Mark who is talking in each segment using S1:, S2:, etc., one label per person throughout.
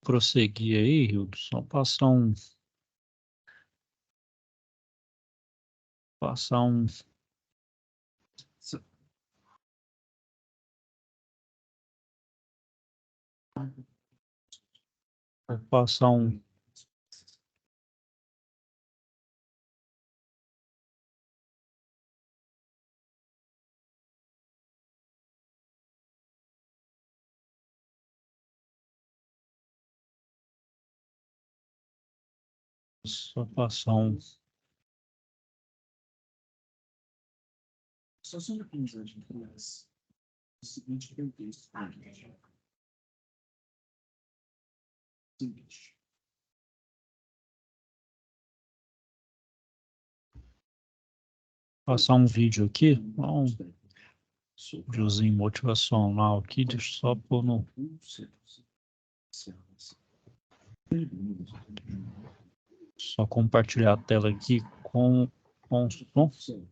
S1: prosseguir aí, Hildo, só passar um vou passar um só passar um
S2: Só sobre a aprendizagem de criança. O seguinte contexto. Seguinte.
S1: passar um vídeo aqui, um videozinho motivacional aqui, deixa eu só pôr no só compartilhar a tela aqui com o som.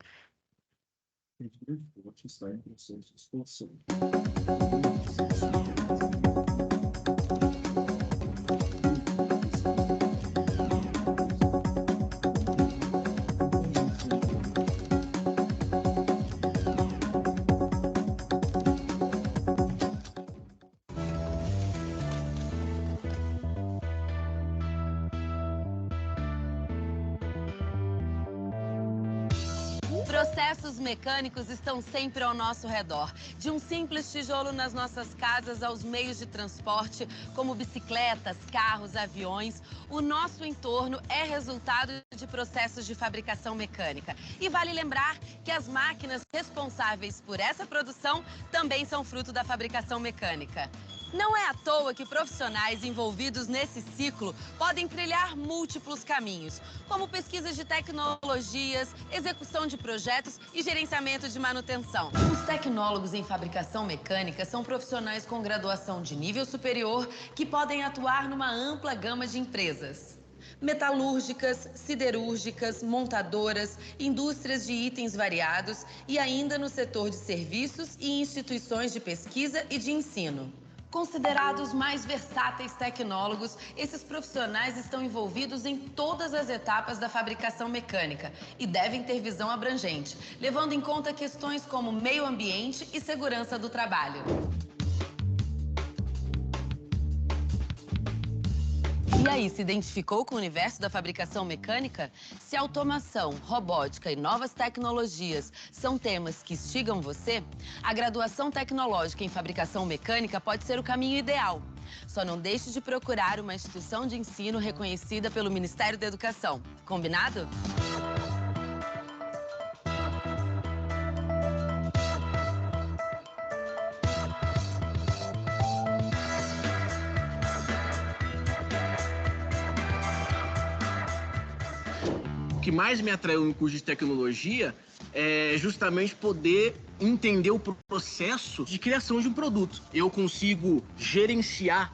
S2: Está em processo de expansão.
S3: Processos mecânicos estão sempre ao nosso redor. De um simples tijolo nas nossas casas aos meios de transporte, como bicicletas, carros, aviões, o nosso entorno é resultado de processos de fabricação mecânica. E vale lembrar que as máquinas responsáveis por essa produção também são fruto da fabricação mecânica. Não é à toa que profissionais envolvidos nesse ciclo podem trilhar múltiplos caminhos, como pesquisas de tecnologias, execução de projetos e gerenciamento de manutenção. Os tecnólogos em fabricação mecânica são profissionais com graduação de nível superior que podem atuar numa ampla gama de empresas. Metalúrgicas, siderúrgicas, montadoras, indústrias de itens variados e ainda no setor de serviços e instituições de pesquisa e de ensino. Considerados mais versáteis tecnólogos, esses profissionais estão envolvidos em todas as etapas da fabricação mecânica e devem ter visão abrangente, levando em conta questões como meio ambiente e segurança do trabalho. E aí, se identificou com o universo da fabricação mecânica? Se automação, robótica e novas tecnologias são temas que instigam você, a graduação tecnológica em fabricação mecânica pode ser o caminho ideal. Só não deixe de procurar uma instituição de ensino reconhecida pelo Ministério da Educação. Combinado?
S4: O que mais me atraiu no curso de tecnologia é justamente poder entender o processo de criação de um produto. Eu consigo gerenciar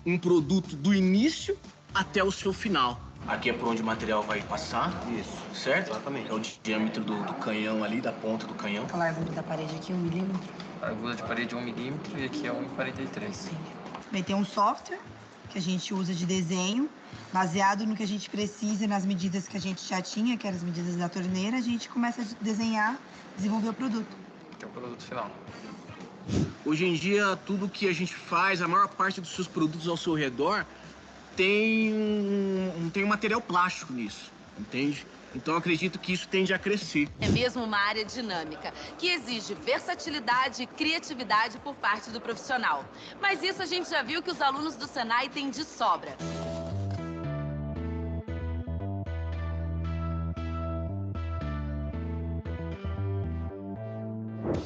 S4: um produto do início até o seu final. Aqui é por onde o material vai passar. Isso. Certo? Exatamente. É o diâmetro do canhão ali, da ponta do canhão.
S5: A largura da parede aqui é 1 milímetro.
S6: A largura de parede é 1 milímetro e aqui é 1,43.
S5: Vai ter um software que a gente usa de desenho, baseado no que a gente precisa, nas medidas que a gente já tinha, que eram as medidas da torneira, a gente começa a desenhar, desenvolver o produto.
S6: Que é o produto final.
S4: Hoje em dia, tudo que a gente faz, a maior parte dos seus produtos ao seu redor, tem um material plástico nisso, entende? Então, eu acredito que isso tende a crescer.
S3: É mesmo uma área dinâmica, que exige versatilidade e criatividade por parte do profissional. Mas isso a gente já viu que os alunos do Senai têm de sobra.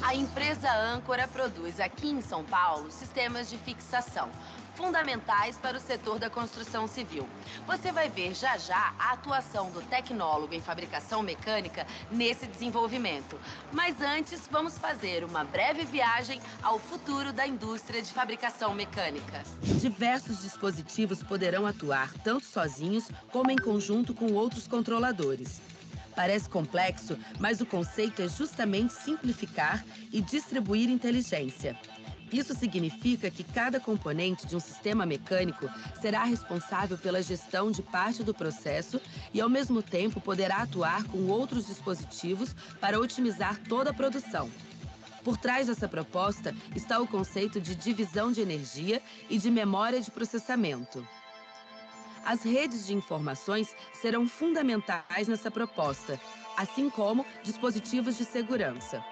S3: A empresa Âncora produz aqui em São Paulo sistemas de fixação, fundamentais para o setor da construção civil. Você vai ver já já a atuação do tecnólogo em fabricação mecânica nesse desenvolvimento. Mas antes, vamos fazer uma breve viagem ao futuro da indústria de fabricação mecânica. Diversos dispositivos poderão atuar tanto sozinhos como em conjunto com outros controladores. Parece complexo, mas o conceito é justamente simplificar e distribuir inteligência. Isso significa que cada componente de um sistema mecânico será responsável pela gestão de parte do processo e, ao mesmo tempo, poderá atuar com outros dispositivos para otimizar toda a produção. Por trás dessa proposta está o conceito de divisão de energia e de memória de processamento. As redes de informações serão fundamentais nessa proposta, assim como dispositivos de segurança.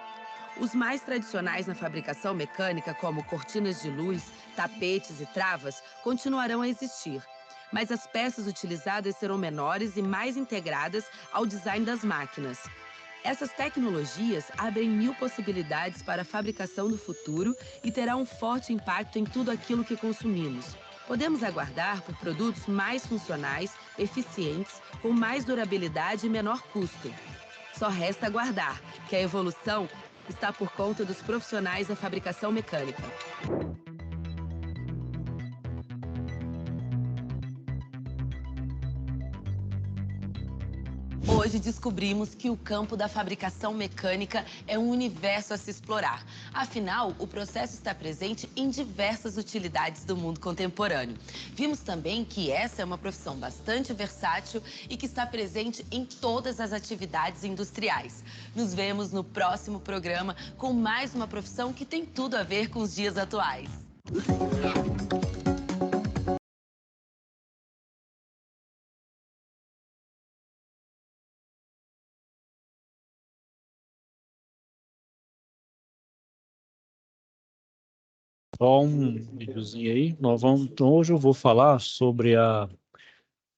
S3: Os mais tradicionais na fabricação mecânica, como cortinas de luz, tapetes e travas, continuarão a existir, mas as peças utilizadas serão menores e mais integradas ao design das máquinas. Essas tecnologias abrem 1000 possibilidades para a fabricação do futuro e terá um forte impacto em tudo aquilo que consumimos. Podemos aguardar por produtos mais funcionais, eficientes, com mais durabilidade e menor custo. Só resta aguardar, que a evolução está por conta dos profissionais da fabricação mecânica. Hoje descobrimos que o campo da fabricação mecânica é um universo a se explorar. Afinal, o processo está presente em diversas utilidades do mundo contemporâneo. Vimos também que essa é uma profissão bastante versátil e que está presente em todas as atividades industriais. Nos vemos no próximo programa com mais uma profissão que tem tudo a ver com os dias atuais.
S1: Só um videozinho aí. Então, hoje eu vou falar sobre a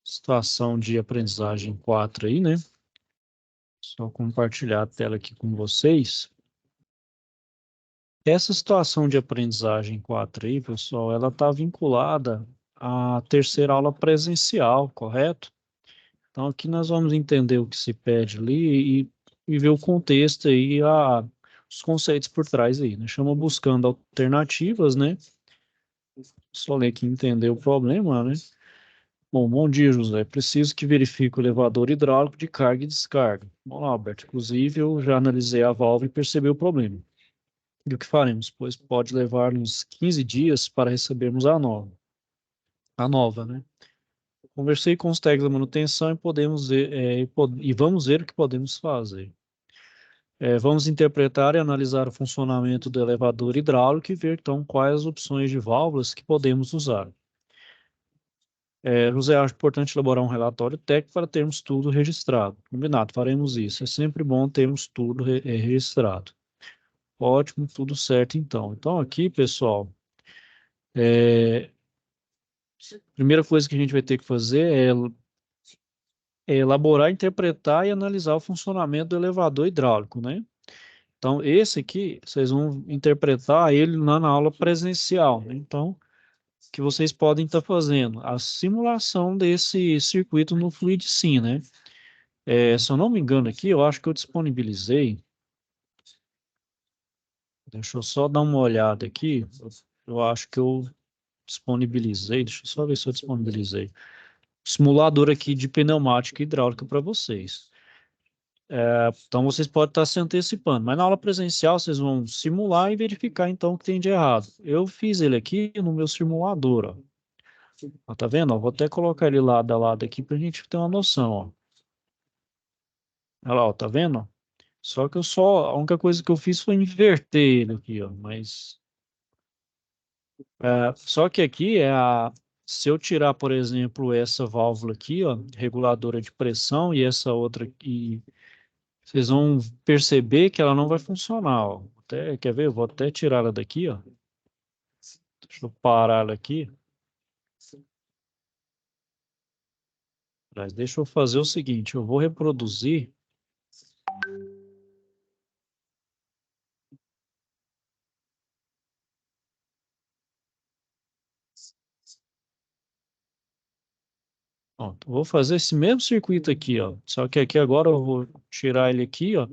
S1: situação de aprendizagem 4 aí, né? Só compartilhar a tela aqui com vocês. Essa situação de aprendizagem 4 aí, pessoal, ela está vinculada à terceira aula presencial, correto? Então, aqui nós vamos entender o que se pede ali e ver o contexto aí, os conceitos por trás aí, né? Chama buscando alternativas, né? Só ler aqui e entender o problema, né? Bom dia, José. Preciso que verifique o elevador hidráulico de carga e descarga. Bom, Alberto, inclusive eu já analisei a válvula e percebi o problema. E o que faremos? Pois pode levar uns 15 dias para recebermos a nova. A nova, né? Conversei com os técnicos da manutenção e podemos ver, e vamos ver o que podemos fazer. Vamos interpretar e analisar o funcionamento do elevador hidráulico e ver então quais as opções de válvulas que podemos usar. José, acho importante elaborar um relatório técnico para termos tudo registrado. Combinado, faremos isso. É sempre bom termos tudo registrado. Ótimo, tudo certo então. Então aqui, pessoal, a primeira coisa que a gente vai ter que fazer é elaborar, interpretar e analisar o funcionamento do elevador hidráulico, né? Então, esse aqui, vocês vão interpretar ele lá na aula presencial, né? Então, o que vocês podem estar fazendo? A simulação desse circuito no FluidSim, né? Se eu não me engano aqui, eu acho que eu disponibilizei. Deixa eu só dar uma olhada aqui. Eu acho que eu disponibilizei. Deixa eu só ver se eu disponibilizei. Simulador aqui de pneumática e hidráulica para vocês. Então, vocês podem estar se antecipando. Mas na aula presencial, vocês vão simular e verificar, então, o que tem de errado. Eu fiz ele aqui no meu simulador, ó. Ó, tá vendo? Ó, vou até colocar ele lado a lado aqui para a gente ter uma noção, ó. Olha lá, ó, tá vendo? Só que a única coisa que eu fiz foi inverter ele aqui, ó, mas só que aqui se eu tirar, por exemplo, essa válvula aqui, ó, reguladora de pressão e essa outra aqui, vocês vão perceber que ela não vai funcionar, ó. Quer ver? Eu vou até tirar ela daqui, ó. Deixa eu parar ela aqui. Mas deixa eu fazer o seguinte, eu vou reproduzir. Pronto, vou fazer esse mesmo circuito aqui, ó. Só que aqui agora eu vou tirar ele aqui, ó,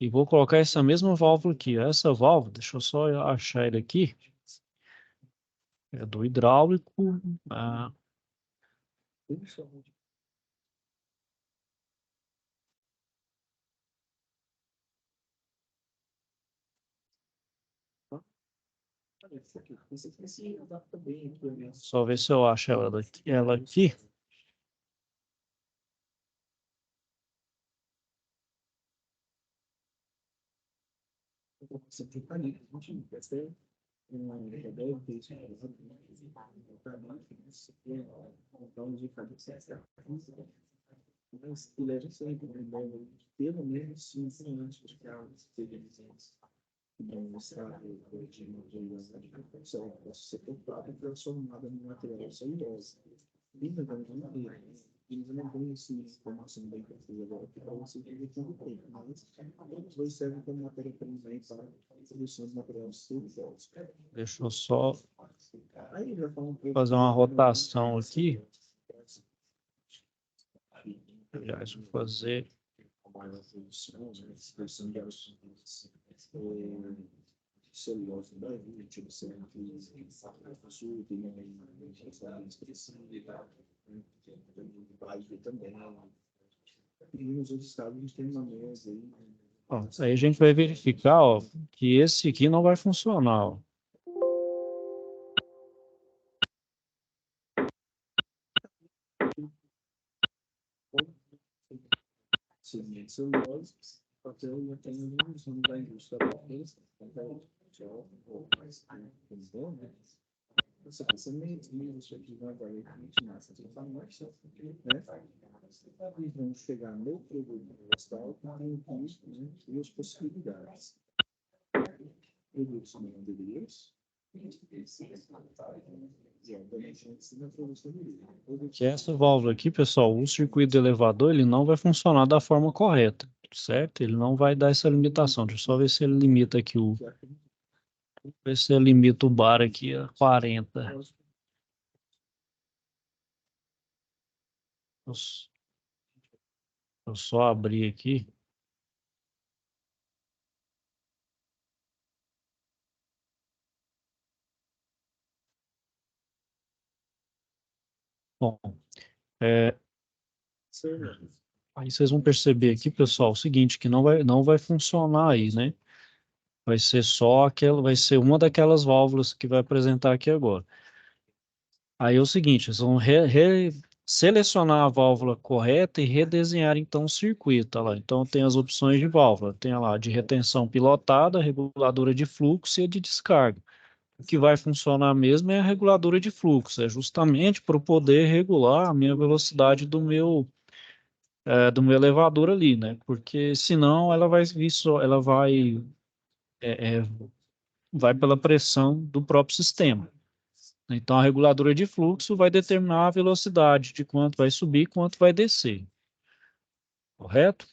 S1: e vou colocar essa mesma válvula aqui. Essa válvula, deixa eu só achar ele aqui. É do hidráulico.
S2: Você se adapta bem aqui, né?
S1: Só ver se eu acho ela aqui.
S2: Você tem caneta, a gente até já deve ter isso então de fazer mas que leva sempre pelo menos 5 anos para que elas sejam demonstrado de ser comprado e transformada em material celulose. Ainda não tem essa informação bem precisa agora para você entender quanto tempo, mas todos dois servem como matéria-prima para a produção de material celulose.
S1: Deixa eu só
S2: Aí já fala um pouco
S1: fazer uma rotação aqui. Aliás, vou fazer.
S2: Celulose no Brasil, tipo, sul, tem também. E nos outros estados a gente tem uma mesa aí.
S1: Ó, aí a gente vai verificar, ó, que esse aqui não vai funcionar, ó.
S2: Segmento celulose, papel já tem um da indústria você precisa medir isso aqui devagarmente, massa de farmácia, né? E vamos chegar no produto florestal com o risco, né? E as possibilidades. Produtos não aderidos.
S1: Que essa válvula aqui, pessoal, o circuito do elevador, ele não vai funcionar da forma correta, certo? Ele não vai dar essa limitação. Deixa eu só ver se ele limita aqui o... Ver se ele limita o bar aqui a 40. Eu só abrir aqui. Bom, aí vocês vão perceber aqui, pessoal, o seguinte, que não vai funcionar aí, né? Vai ser só aquela, vai ser uma daquelas válvulas que vai apresentar aqui agora. Aí é o seguinte, vocês vão selecionar a válvula correta e redesenhar então o circuito, tá lá. Então tem as opções de válvula, tem lá de retenção pilotada, reguladora de fluxo e a de descarga. O que vai funcionar mesmo é a reguladora de fluxo, é justamente para eu poder regular a minha velocidade do meu elevador ali, né? Porque senão ela vai vir só, ela é, é, vai pela pressão do próprio sistema. Então, a reguladora de fluxo vai determinar a velocidade de quanto vai subir e quanto vai descer. Correto?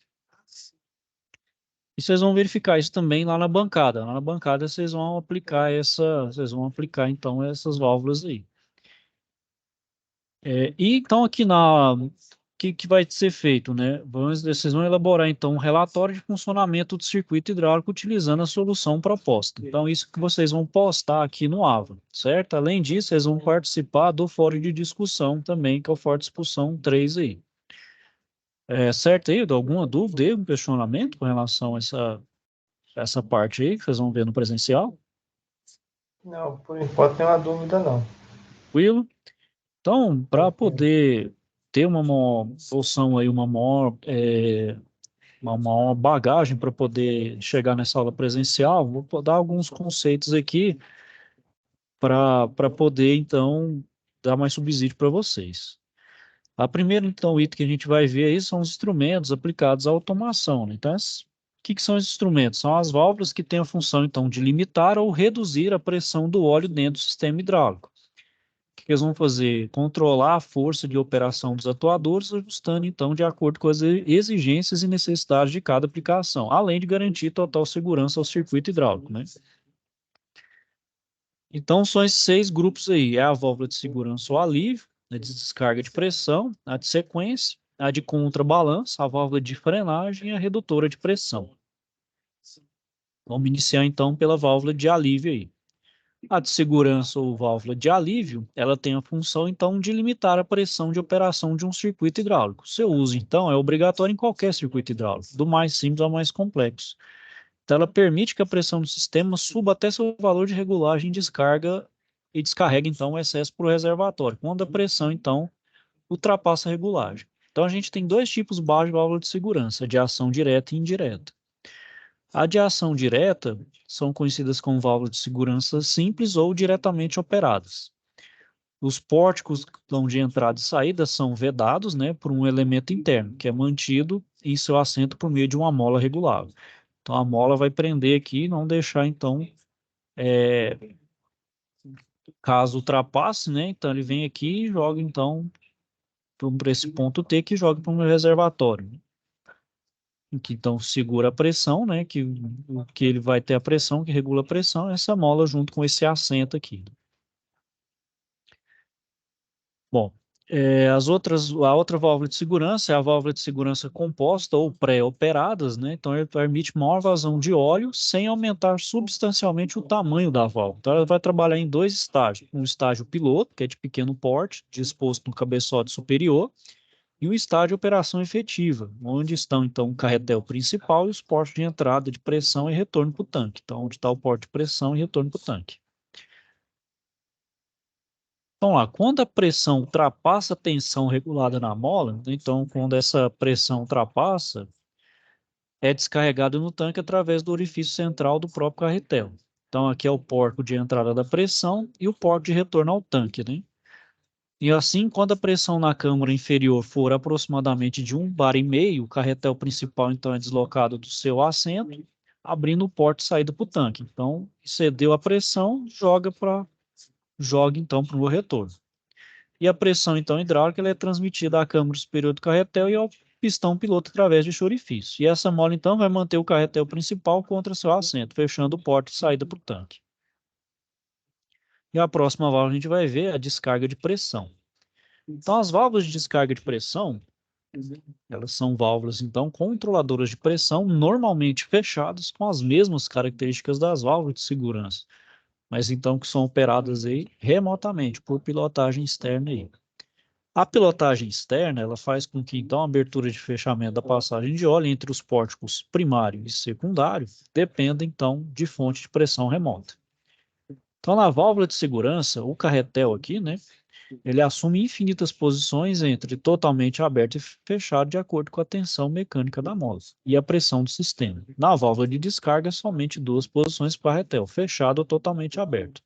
S1: E vocês vão verificar isso também lá na bancada. Lá na bancada vocês vão aplicar então essas válvulas aí. E então aqui que vai ser feito, né? Vocês vão elaborar então um relatório de funcionamento do circuito hidráulico utilizando a solução proposta. Então isso que vocês vão postar aqui no AVA, certo? Além disso, vocês vão participar do fórum de discussão também, que é o fórum de discussão 3 aí. Certo aí? Alguma dúvida aí, algum questionamento com relação a essa parte aí que vocês vão ver no presencial?
S7: Não, por enquanto não tem uma dúvida não.
S1: Tranquilo? Então, para poder ter uma maior noção aí, uma maior bagagem para poder chegar nessa aula presencial, vou dar alguns conceitos aqui para poder, então, dar mais subsídio para vocês. A primeira, então, item que a gente vai ver aí são os instrumentos aplicados à automação, né? Então, o que são os instrumentos? São as válvulas que têm a função, então, de limitar ou reduzir a pressão do óleo dentro do sistema hidráulico. O que eles vão fazer? Controlar a força de operação dos atuadores, ajustando, então, de acordo com as exigências e necessidades de cada aplicação, além de garantir total segurança ao circuito hidráulico, né? Então, são esses 6 grupos aí. É a válvula de segurança ou alívio, a de descarga de pressão, a de sequência, a de contrabalanço, a válvula de frenagem e a redutora de pressão. Vamos iniciar, então, pela válvula de alívio aí. A de segurança ou válvula de alívio, ela tem a função, então, de limitar a pressão de operação de um circuito hidráulico. Seu uso, então, é obrigatório em qualquer circuito hidráulico, do mais simples ao mais complexo. Então, ela permite que a pressão do sistema suba até seu valor de regulagem e descarrega, então, o excesso para o reservatório, quando a pressão, então, ultrapassa a regulagem. Então, a gente tem dois tipos básicos de válvula de segurança, de ação direta e indireta. A de ação direta são conhecidas como válvulas de segurança simples ou diretamente operadas. Os pórticos de entrada e saída são vedados, né, por um elemento interno, que é mantido em seu assento por meio de uma mola regulável. Então, a mola vai prender aqui e não deixar, então, caso ultrapasse, né, então ele vem aqui e joga, então, para esse ponto T, que joga para um reservatório, né, que então segura a pressão, né, que ele vai ter a pressão, que regula a pressão, essa mola junto com esse assento aqui. Bom, a outra válvula de segurança é a válvula de segurança composta ou pré-operadas, né? Então, ele permite maior vazão de óleo sem aumentar substancialmente o tamanho da válvula. Então, ela vai trabalhar em dois estágios. Um estágio piloto, que é de pequeno porte, disposto no cabeçote superior, e um estágio de operação efetiva, onde estão, então, o carretel principal e os portos de entrada de pressão e retorno para o tanque. Então, onde está o porto de pressão e retorno para o tanque. Então, lá, quando a pressão ultrapassa a tensão regulada na mola, então, quando essa pressão ultrapassa, é descarregado no tanque através do orifício central do próprio carretel. Então, aqui é o porto de entrada da pressão e o porto de retorno ao tanque, né? E assim, quando a pressão na câmara inferior for aproximadamente de 1 bar e meio, o carretel principal, então, é deslocado do seu assento, abrindo o porto de saída para o tanque. Então, excedeu a pressão, joga então para o retorno. E a pressão, então, hidráulica ela é transmitida à câmara superior do carretel e ao pistão piloto através de orifício. E essa mola, então, vai manter o carretel principal contra seu assento, fechando o porto de saída para o tanque. E a próxima válvula a gente vai ver é a descarga de pressão. Então, as válvulas de descarga de pressão, elas são válvulas, então, controladoras de pressão, normalmente fechadas com as mesmas características das válvulas de segurança, mas, então, que são operadas aí remotamente, por pilotagem externa aí. A pilotagem externa, ela faz com que, então, a abertura de fechamento da passagem de óleo entre os pórticos primário e secundário dependa, então, de fonte de pressão remota. Então, na válvula de segurança, o carretel aqui, né, ele assume infinitas posições entre totalmente aberto e fechado de acordo com a tensão mecânica da mola e a pressão do sistema. Na válvula de descarga, somente duas posições para o carretel, fechado ou totalmente aberto.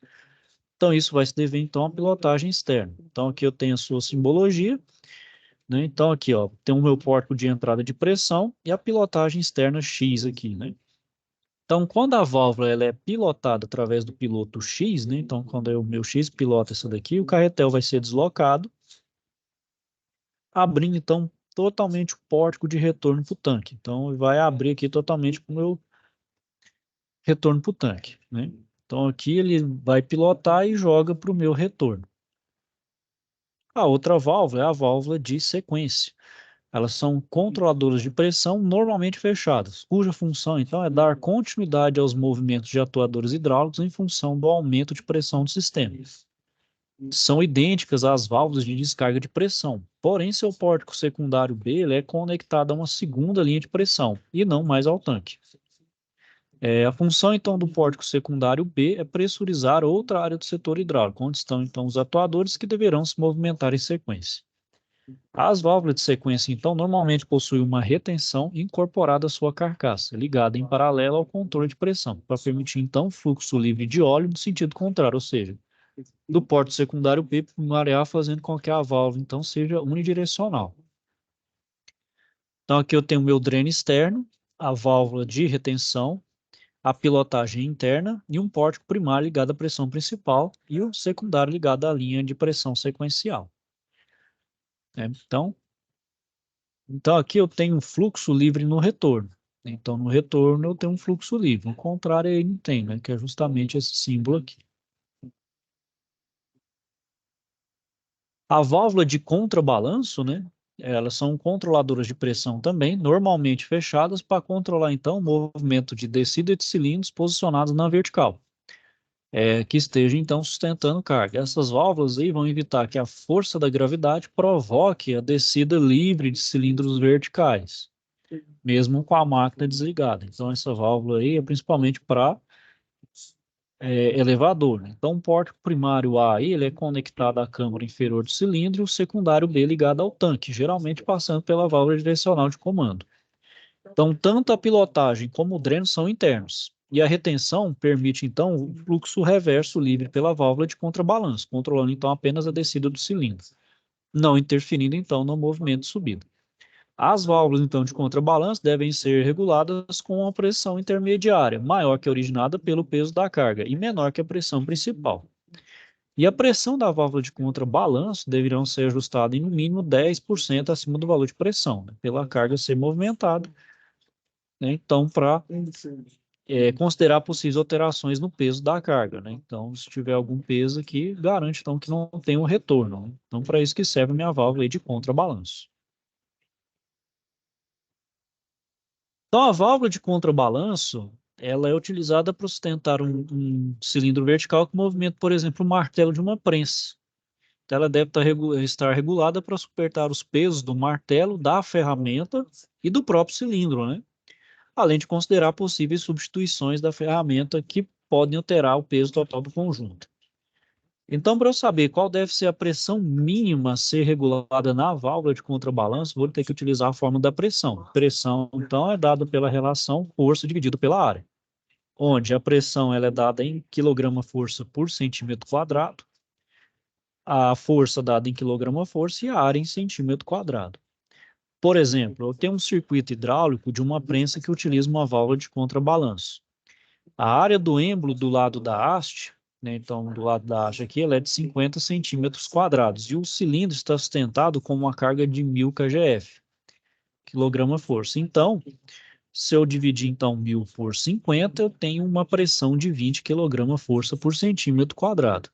S1: Então, isso vai se dever, então, à pilotagem externa. Então, aqui eu tenho a sua simbologia, né? Então, aqui, ó, tem o meu porto de entrada de pressão e a pilotagem externa X aqui, né? Então, quando a válvula ela é pilotada através do piloto X, né? Então, quando o meu X pilota essa daqui, o carretel vai ser deslocado, abrindo, então, totalmente o pórtico de retorno para o tanque. Então, vai abrir aqui totalmente para o meu retorno para o tanque, né? Então, aqui ele vai pilotar e joga para o meu retorno. A outra válvula é a válvula de sequência. Elas são controladoras de pressão normalmente fechadas, cuja função, então, é dar continuidade aos movimentos de atuadores hidráulicos em função do aumento de pressão do sistema. São idênticas às válvulas de descarga de pressão, porém, seu pórtico secundário B ele é conectado a uma segunda linha de pressão, e não mais ao tanque. A função, então, do pórtico secundário B é pressurizar outra área do setor hidráulico, onde estão, então, os atuadores que deverão se movimentar em sequência. As válvulas de sequência, então, normalmente possuem uma retenção incorporada à sua carcaça, ligada em paralelo ao controle de pressão, para permitir, então, fluxo livre de óleo no sentido contrário, ou seja, do porto secundário B para o primário A, fazendo com que a válvula, então, seja unidirecional. Então, aqui eu tenho o meu dreno externo, a válvula de retenção, a pilotagem interna e um pórtico primário ligado à pressão principal e o secundário ligado à linha de pressão sequencial. Então, aqui eu tenho um fluxo livre no retorno. Então, no retorno eu tenho um fluxo livre. No contrário, aí não tem, né? Que é justamente esse símbolo aqui. A válvula de contrabalanço, né? Elas são controladoras de pressão também, normalmente fechadas para controlar, então, o movimento de descida de cilindros posicionados na vertical. Que esteja, então, sustentando carga. Essas válvulas aí vão evitar que a força da gravidade provoque a descida livre de cilindros verticais. mesmo com a máquina desligada. Então, essa válvula aí é principalmente para elevador, né? Então, o pórtico primário A aí, ele é conectado à câmara inferior do cilindro e o secundário B ligado ao tanque, geralmente passando pela válvula direcional de comando. Então, tanto a pilotagem como o dreno são internos. E a retenção permite, então, o fluxo reverso livre pela válvula de contrabalanço, controlando, então, apenas a descida do cilindro, não interferindo, então, no movimento de subida. As válvulas, então, de contrabalanço devem ser reguladas com uma pressão intermediária, maior que a originada pelo peso da carga e menor que a pressão principal. E a pressão da válvula de contrabalanço deverão ser ajustada em no mínimo 10% acima do valor de pressão, né, pela carga ser movimentada, né, então, para considerar possíveis alterações no peso da carga, né? Então, se tiver algum peso aqui, garante, então, que não tem um retorno, né? Então, para isso que serve a minha válvula aí de contrabalanço. Então, a válvula de contrabalanço, ela é utilizada para sustentar um cilindro vertical com movimento, por exemplo, o martelo de uma prensa. Então, ela deve estar regulada para suportar os pesos do martelo, da ferramenta e do próprio cilindro, né? Além de considerar possíveis substituições da ferramenta que podem alterar o peso total do conjunto. Então, para eu saber qual deve ser a pressão mínima a ser regulada na válvula de contrabalanço, vou ter que utilizar a fórmula da pressão. Pressão, então, é dada pela relação força dividido pela área, onde a pressão ela é dada em quilograma-força por centímetro quadrado, a força dada em quilograma-força e a área em centímetro quadrado. Por exemplo, eu tenho um circuito hidráulico de uma prensa que utiliza uma válvula de contrabalanço. A área do êmbolo do lado da haste, né, então do lado da haste aqui, ela é de 50 centímetros quadrados e o cilindro está sustentado com uma carga de 1000 kgf, quilograma-força. Então, se eu dividir então 1000 por 50, eu tenho uma pressão de 20 kg-força por centímetro quadrado.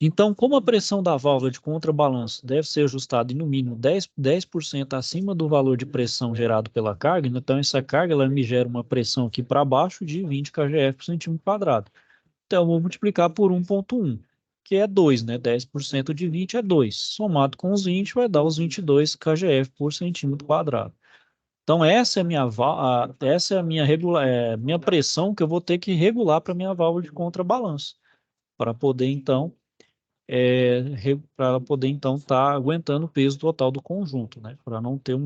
S1: Então, como a pressão da válvula de contrabalanço deve ser ajustada em no mínimo 10% acima do valor de pressão gerado pela carga, então essa carga ela me gera uma pressão aqui para baixo de 20 kgf por centímetro quadrado. Então, eu vou multiplicar por 1,1, que é 2, né? 10% de 20 é 2. Somado com os 20 vai dar os 22 kgf por centímetro quadrado. Então, essa é a minha pressão que eu vou ter que regular para a minha válvula de contrabalanço, para poder, então, estar aguentando o peso total do conjunto, né? Para não ter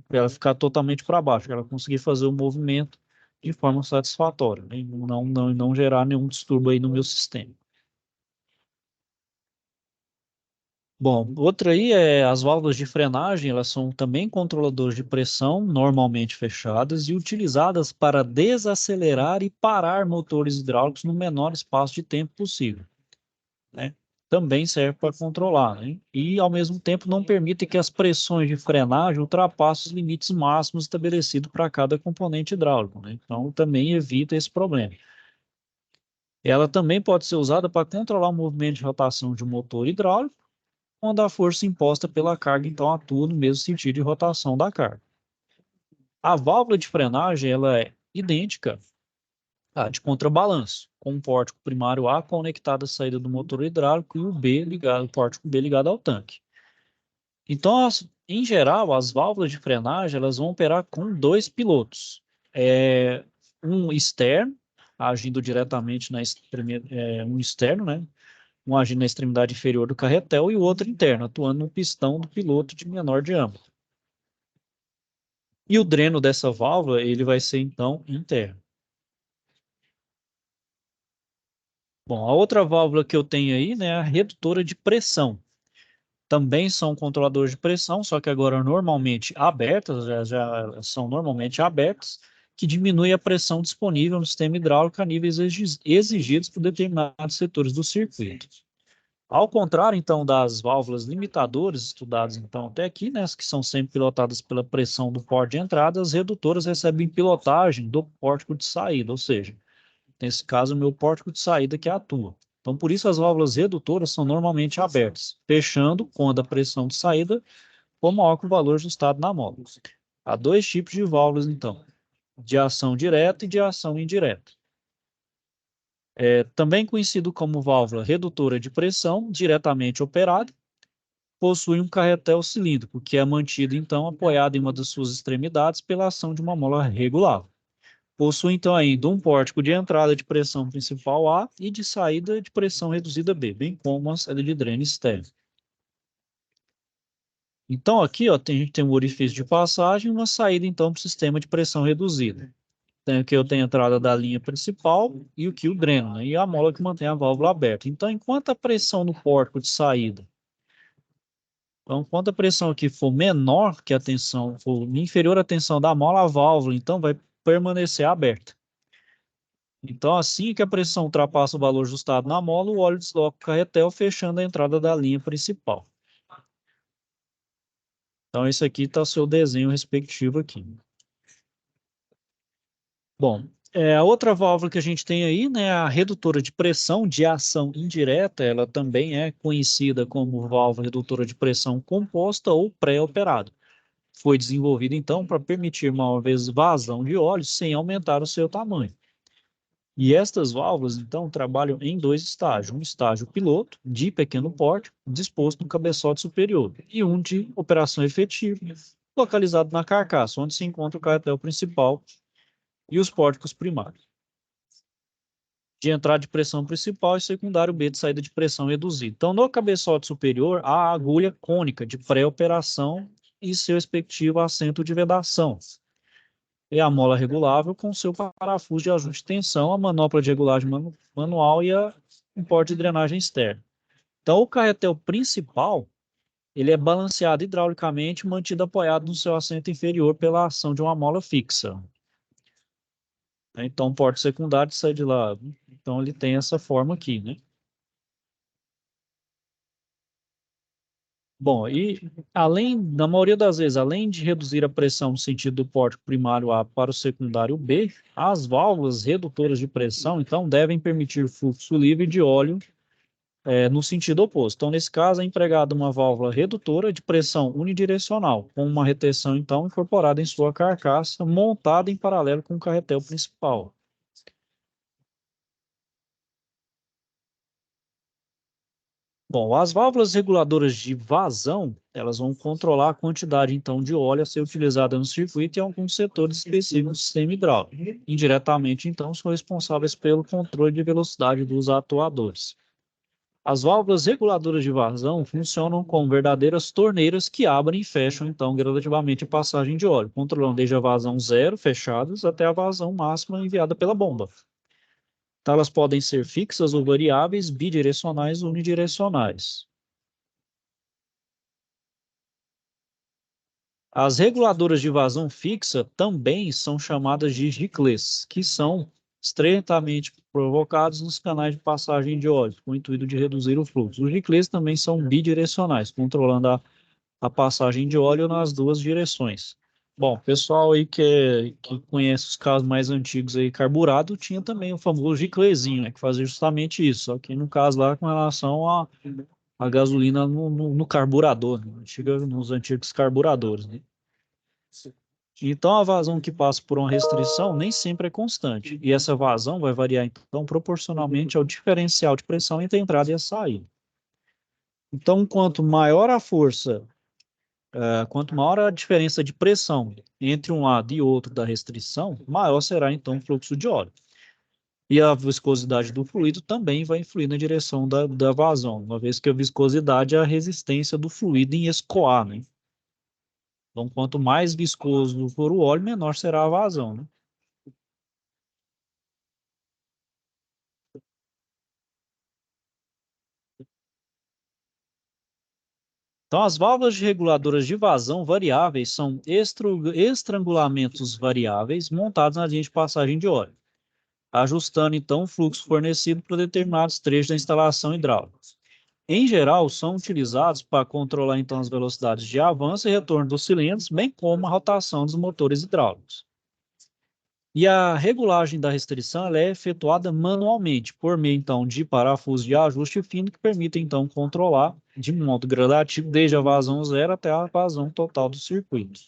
S1: para ela ficar totalmente para baixo, para ela conseguir fazer o movimento de forma satisfatória, né? E não gerar nenhum distúrbio aí no meu sistema. Bom, outra aí é as válvulas de frenagem, elas são também controladores de pressão, normalmente fechadas, e utilizadas para desacelerar e parar motores hidráulicos no menor espaço de tempo possível, né? Também serve para controlar, né? E, ao mesmo tempo, não permite que as pressões de frenagem ultrapassem os limites máximos estabelecidos para cada componente hidráulico, né? Então, também evita esse problema. Ela também pode ser usada para controlar o movimento de rotação de um motor hidráulico, quando a força imposta pela carga, então, atua no mesmo sentido de rotação da carga. A válvula de frenagem ela é idêntica de contrabalanço, com o pórtico primário A conectado à saída do motor hidráulico e o pórtico B ligado ao tanque. Então, em geral, as válvulas de frenagem elas vão operar com dois pilotos. Um externo, agindo diretamente um externo, né? Um agindo na extremidade inferior do carretel e o outro interno, atuando no pistão do piloto de menor diâmetro. E o dreno dessa válvula ele vai ser, então, interno. Bom, a outra válvula que eu tenho aí, né, é a redutora de pressão. Também são controladores de pressão, só que agora normalmente abertas, já são normalmente abertas, que diminui a pressão disponível no sistema hidráulico a níveis exigidos por determinados setores do circuito. Ao contrário, então, das válvulas limitadoras estudadas, então, até aqui, né, que são sempre pilotadas pela pressão do porte de entrada, as redutoras recebem pilotagem do pórtico de saída, ou seja, nesse caso, o meu pórtico de saída que atua. Então, por isso, as válvulas redutoras são normalmente abertas, fechando quando a pressão de saída for maior que o valor ajustado na mola. Há dois tipos de válvulas, então, de ação direta e de ação indireta. Também conhecido como válvula redutora de pressão diretamente operada, possui um carretel cilíndrico, que é mantido, então, apoiado em uma das suas extremidades pela ação de uma mola regular. Possui, então, ainda um pórtico de entrada de pressão principal A e de saída de pressão reduzida B, bem como a saída de dreno externo. Então, aqui, ó, a gente tem um orifício de passagem e uma saída, então, para o sistema de pressão reduzida. Tem aqui eu tenho a entrada da linha principal e o dreno, né? E a mola que mantém a válvula aberta. Então, enquanto a pressão no pórtico de saída, então, enquanto a pressão aqui for menor que a tensão, for inferior à tensão da mola, a válvula, então, vai permanecer aberta. Então, assim que a pressão ultrapassa o valor ajustado na mola, o óleo desloca o carretel, fechando a entrada da linha principal. Então, esse aqui está o seu desenho respectivo aqui. Bom, a outra válvula que a gente tem aí, né, a redutora de pressão de ação indireta, ela também é conhecida como válvula redutora de pressão composta ou pré-operado. Foi desenvolvida, então, para permitir uma vez vazão de óleo sem aumentar o seu tamanho. E estas válvulas, então, trabalham em dois estágios. Um estágio piloto, de pequeno porte, disposto no cabeçote superior, e um de operação efetiva, localizado na carcaça, onde se encontra o carretel principal e os pórticos primários. De entrada de pressão principal e secundário B de saída de pressão reduzida. Então, no cabeçote superior, há a agulha cônica de pré-operação e seu respectivo assento de vedação. E a mola regulável com seu parafuso de ajuste de tensão, a manopla de regulagem manual e um porte de drenagem externa. Então, o carretel principal, ele é balanceado hidraulicamente, mantido apoiado no seu assento inferior pela ação de uma mola fixa. Então, o porte secundário sai de lá. Então, ele tem essa forma aqui, né? Bom, e na maioria das vezes, além de reduzir a pressão no sentido do pórtico primário A para o secundário B, as válvulas redutoras de pressão, então, devem permitir fluxo livre de óleo no sentido oposto. Então, nesse caso, é empregada uma válvula redutora de pressão unidirecional, com uma retenção, então, incorporada em sua carcaça, montada em paralelo com o carretel principal. Bom, as válvulas reguladoras de vazão, elas vão controlar a quantidade, então, de óleo a ser utilizada no circuito em alguns setores específicos do sistema hidráulico. Indiretamente, então, são responsáveis pelo controle de velocidade dos atuadores. As válvulas reguladoras de vazão funcionam como verdadeiras torneiras que abrem e fecham, então, gradativamente a passagem de óleo, controlando desde a vazão zero, fechadas, até a vazão máxima enviada pela bomba. Então, elas podem ser fixas ou variáveis, bidirecionais ou unidirecionais. As reguladoras de vazão fixa também são chamadas de giclês, que são estreitamente provocados nos canais de passagem de óleo, com o intuito de reduzir o fluxo. Os giclês também são bidirecionais, controlando a passagem de óleo nas duas direções. Bom, pessoal aí que conhece os carros mais antigos aí, carburado, tinha também o famoso giclezinho, né, que fazia justamente isso, só que no caso lá com relação a gasolina no carburador, né, nos antigos carburadores, né? Então, a vazão que passa por uma restrição nem sempre é constante, e essa vazão vai variar, então, proporcionalmente ao diferencial de pressão entre a entrada e a saída. Então, quanto maior a diferença de pressão entre um lado e outro da restrição, maior será, então, o fluxo de óleo. E a viscosidade do fluido também vai influir na direção da vazão, uma vez que a viscosidade é a resistência do fluido em escoar, né? Então, quanto mais viscoso for o óleo, menor será a vazão, né? Então, as válvulas reguladoras de vazão variáveis são estrangulamentos variáveis montados na linha de passagem de óleo, ajustando, então, o fluxo fornecido para determinados trechos da instalação hidráulica. Em geral, são utilizados para controlar, então, as velocidades de avanço e retorno dos cilindros, bem como a rotação dos motores hidráulicos. E a regulagem da restrição ela é efetuada manualmente, por meio, então, de parafusos de ajuste fino que permitem, então, controlar de modo gradativo desde a vazão zero até a vazão total do circuito.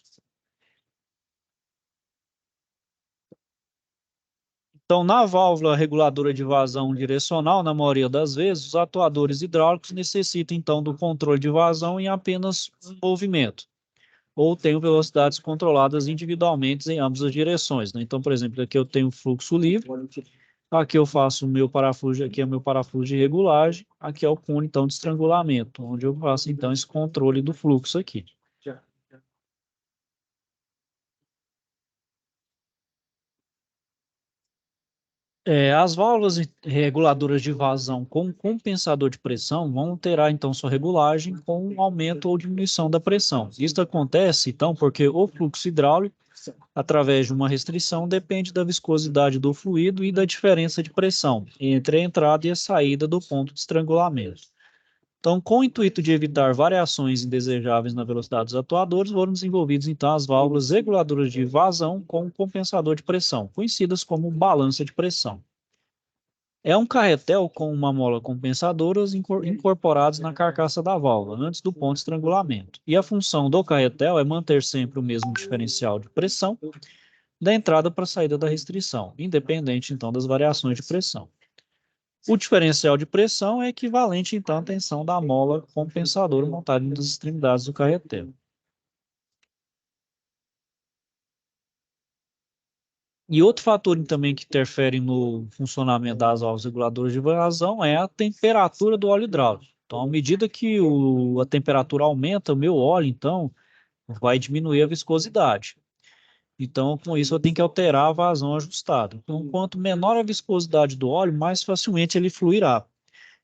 S1: Então, na válvula reguladora de vazão direcional, na maioria das vezes, os atuadores hidráulicos necessitam, então, do controle de vazão em apenas um movimento, ou tenho velocidades controladas individualmente em ambas as direções, né? Então, por exemplo, aqui eu tenho fluxo livre, aqui eu faço o meu parafuso, aqui é o meu parafuso de regulagem, aqui é o cone, então, de estrangulamento, onde eu faço, então, esse controle do fluxo aqui. As válvulas reguladoras de vazão com compensador de pressão vão alterar, então, sua regulagem com um aumento ou diminuição da pressão. Isso acontece, então, porque o fluxo hidráulico, através de uma restrição, depende da viscosidade do fluido e da diferença de pressão entre a entrada e a saída do ponto de estrangulamento. Então, com o intuito de evitar variações indesejáveis na velocidade dos atuadores, foram desenvolvidas, então, as válvulas reguladoras de vazão com compensador de pressão, conhecidas como balança de pressão. É um carretel com uma mola compensadora incorporados na carcaça da válvula, antes do ponto de estrangulamento. E a função do carretel é manter sempre o mesmo diferencial de pressão da entrada para a saída da restrição, independente, então, das variações de pressão. O diferencial de pressão é equivalente, então, à tensão da mola compensadora montada nas extremidades do carretel. E outro fator também que interfere no funcionamento das válvulas reguladoras de vazão é a temperatura do óleo hidráulico. Então, à medida que a temperatura aumenta, o meu óleo, então, vai diminuir a viscosidade. Então, com isso, eu tenho que alterar a vazão ajustada. Então, quanto menor a viscosidade do óleo, mais facilmente ele fluirá.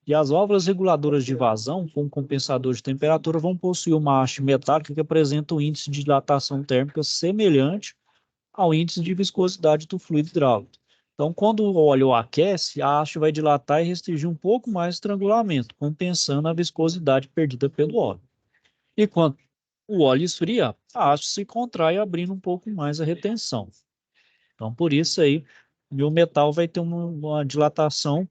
S1: E as válvulas reguladoras de vazão, com compensador de temperatura, vão possuir uma haste metálica que apresenta um índice de dilatação térmica semelhante ao índice de viscosidade do fluido hidráulico. Então, quando o óleo aquece, a haste vai dilatar e restringir um pouco mais o estrangulamento, compensando a viscosidade perdida pelo óleo. E quando o óleo esfria, a haste se contrai, abrindo um pouco mais a retenção. Então, por isso aí, o meu metal vai ter uma dilatação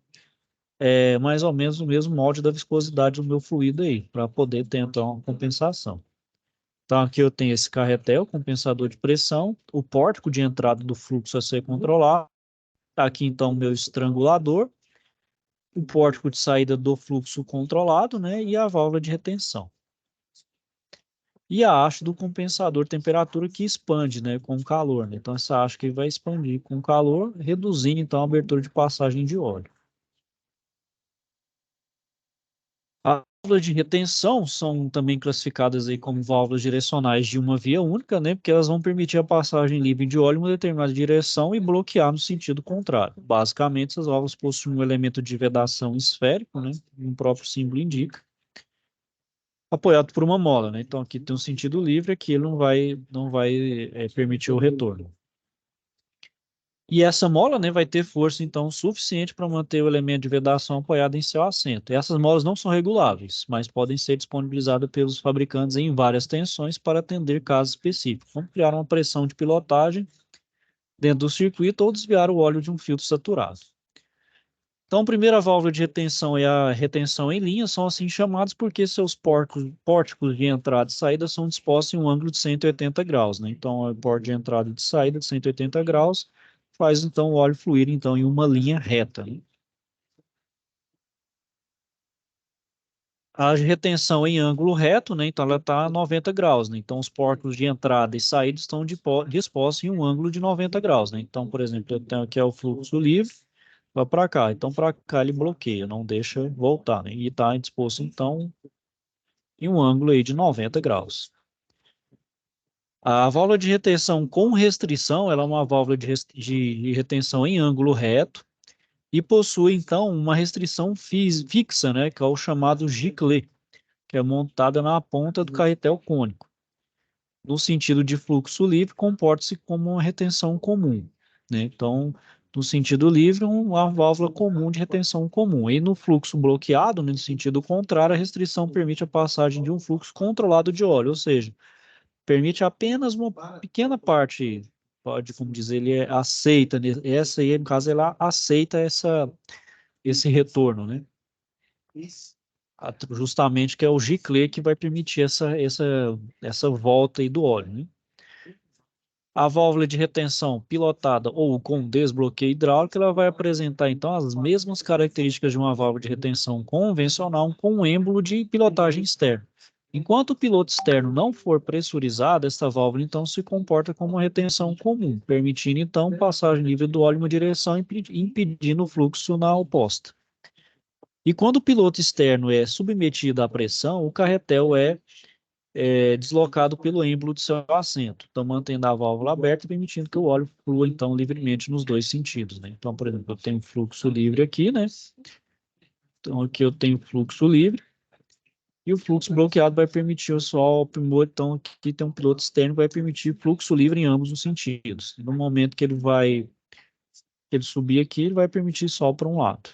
S1: mais ou menos no mesmo molde da viscosidade do meu fluido aí, para poder ter, então, uma compensação. Então, aqui eu tenho esse carretel, compensador de pressão, o pórtico de entrada do fluxo a ser controlado, aqui, então, o meu estrangulador, o pórtico de saída do fluxo controlado, né, e a válvula de retenção. E a haste do compensador de temperatura que expande, né, com calor, né? Então, essa haste que vai expandir com calor, reduzindo, então, a abertura de passagem de óleo. As válvulas de retenção são também classificadas aí como válvulas direcionais de uma via única, né? Porque elas vão permitir a passagem livre de óleo em uma determinada direção e bloquear no sentido contrário. Basicamente, essas válvulas possuem um elemento de vedação esférico, né? O próprio símbolo indica, apoiado por uma mola, né? Então aqui tem um sentido livre, aqui ele não vai permitir o retorno. E essa mola, né, vai ter força, então, suficiente para manter o elemento de vedação apoiado em seu assento. E essas molas não são reguláveis, mas podem ser disponibilizadas pelos fabricantes em várias tensões para atender casos específicos, como criar uma pressão de pilotagem dentro do circuito ou desviar o óleo de um filtro saturado. Então, a primeira válvula de retenção e a retenção em linha são assim chamados porque seus pórticos de entrada e saída são dispostos em um ângulo de 180 graus, né? Então, o pórtico de entrada e de saída de 180 graus faz, então, o óleo fluir, então, em uma linha reta, né? A retenção em ângulo reto, né? Então, ela está a 90 graus, né? Então, os pórticos de entrada e saída estão dispostos em um ângulo de 90 graus, né? Então, por exemplo, eu tenho aqui o fluxo livre, vai para cá. Então, para cá ele bloqueia, não deixa voltar, né? E está disposto, então, em um ângulo aí de 90 graus. A válvula de retenção com restrição, ela é uma válvula de retenção em ângulo reto e possui, então, uma restrição fixa, né? Que é o chamado giclée, que é montada na ponta do carretel cônico. No sentido de fluxo livre, comporta-se como uma retenção comum, né? Então, no sentido livre, uma válvula comum de retenção comum. E no fluxo bloqueado, né, no sentido contrário, a restrição permite a passagem de um fluxo controlado de óleo, ou seja, permite apenas uma pequena parte, pode, como dizer, ele aceita, né? Essa aí, no caso, ela aceita esse retorno, né? Justamente que é o giclée que vai permitir essa volta aí do óleo, né? A válvula de retenção pilotada ou com desbloqueio hidráulico, ela vai apresentar, então, as mesmas características de uma válvula de retenção convencional com um êmbolo de pilotagem externa. Enquanto o piloto externo não for pressurizado, esta válvula, então, se comporta como uma retenção comum, permitindo, então, passagem livre do óleo em uma direção, impedindo o fluxo na oposta. E quando o piloto externo é submetido à pressão, o carretel é deslocado pelo êmbolo do seu assento, então mantendo a válvula aberta e permitindo que o óleo flua, então, livremente nos dois sentidos, né? Então, por exemplo, eu tenho fluxo livre aqui, né? Então, aqui eu tenho fluxo livre, e o fluxo bloqueado vai permitir só o primor, então aqui tem um piloto externo que vai permitir fluxo livre em ambos os sentidos. E no momento que ele subir aqui, ele vai permitir só para um lado.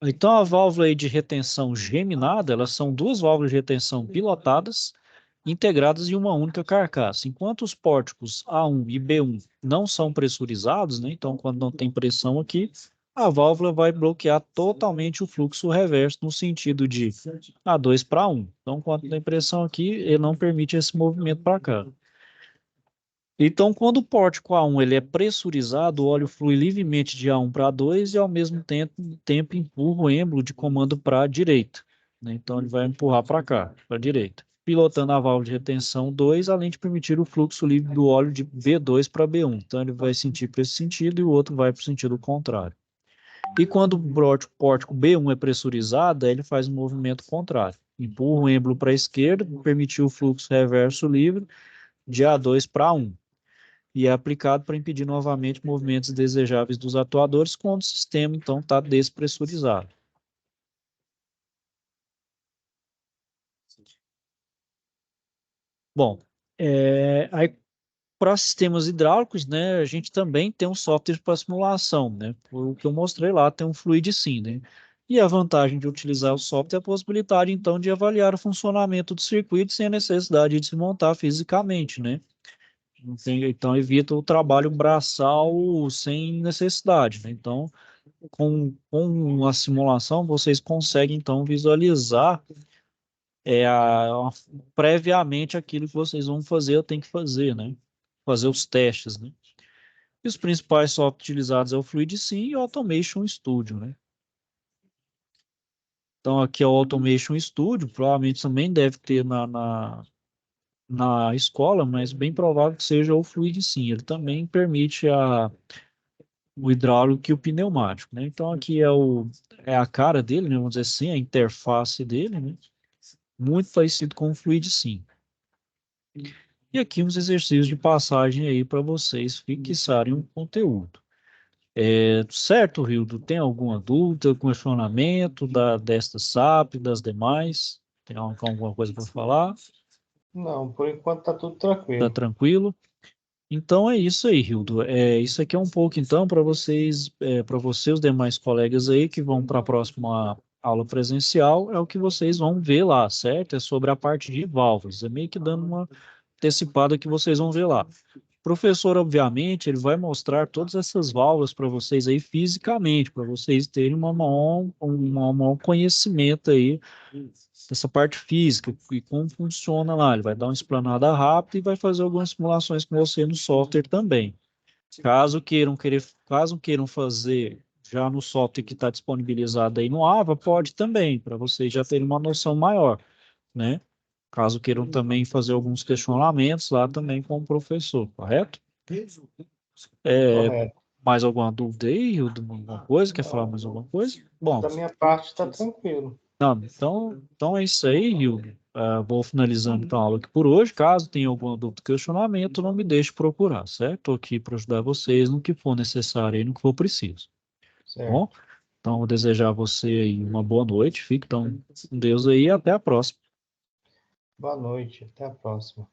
S1: Então, a válvula aí de retenção geminada, elas são duas válvulas de retenção pilotadas, integradas em uma única carcaça. Enquanto os pórticos A1 e B1 não são pressurizados, né? Então, quando não tem pressão aqui, a válvula vai bloquear totalmente o fluxo reverso no sentido de A2 para 1. Então, quando tem pressão aqui, ele não permite esse movimento para cá. Então, quando o pórtico A1 ele é pressurizado, o óleo flui livremente de A1 para A2 e, ao mesmo tempo empurra o êmbolo de comando para a direita, né? Então, ele vai empurrar para cá, para a direita, pilotando a válvula de retenção 2, além de permitir o fluxo livre do óleo de B2 para B1. Então, ele vai sentir para esse sentido e o outro vai para o sentido contrário. E quando o pórtico B1 é pressurizado, ele faz um movimento contrário. Empurra o êmbolo para a esquerda, permitir o fluxo reverso livre de A2 para 1. E é aplicado para impedir novamente movimentos desejáveis dos atuadores quando o sistema, então, está despressurizado. Bom, aí para sistemas hidráulicos, né, a gente também tem um software para simulação, né? O que eu mostrei lá tem um FluidSim, né? E a vantagem de utilizar o software é a possibilidade, então, de avaliar o funcionamento do circuito sem a necessidade de se montar fisicamente, né? Então, evita o trabalho braçal sem necessidade, né? Então, com a simulação, vocês conseguem, então, visualizar previamente aquilo que vocês vão fazer ou tem que fazer, né? Fazer os testes, né? E os principais softwares utilizados é o FluidSim e o Automation Studio, né? Então, aqui é o Automation Studio, provavelmente também deve ter na escola, mas bem provável que seja o FluidSim. Ele também permite o hidráulico e o pneumático, né? Então, aqui é a cara dele, né? Vamos dizer assim, a interface dele, né? Muito parecido com o FluidSim. E aqui uns exercícios de passagem aí para vocês fixarem o conteúdo. Certo, Rildo? Tem alguma dúvida, questionamento desta SAP, das demais? Tem alguma coisa para falar?
S7: Não, por enquanto tá tudo
S1: Tá
S7: tranquilo.
S1: tranquilo? Então é isso aí, Rildo. Isso aqui é um pouco, então, para vocês, para você e os demais colegas aí que vão para a próxima aula presencial, é o que vocês vão ver lá, certo? É sobre a parte de válvulas. É meio que dando uma antecipada que vocês vão ver lá. O professor, obviamente, ele vai mostrar todas essas válvulas para vocês aí fisicamente, para vocês terem um maior conhecimento aí dessa parte física e como funciona lá. Ele vai dar uma explanada rápida e vai fazer algumas simulações com você no software também. Caso queiram fazer já no software que está disponibilizado aí no AVA, pode também, para vocês já terem uma noção maior, né? Caso queiram também fazer alguns questionamentos lá também com o professor, correto?
S7: Correto.
S1: Mais alguma dúvida aí, alguma coisa? Quer falar mais alguma coisa? Bom,
S7: Da minha parte tá tranquilo.
S1: não, então é isso aí, Hildo. Vou finalizando então a aula aqui por hoje. Caso tenha alguma dúvida ou questionamento, não me deixe procurar, certo? Estou aqui para ajudar vocês no que for necessário e no que for preciso. Tá bom?
S7: Certo.
S1: Então, vou desejar a você aí uma boa noite. Fique então com Deus aí e até a próxima.
S7: Boa noite. Até a próxima.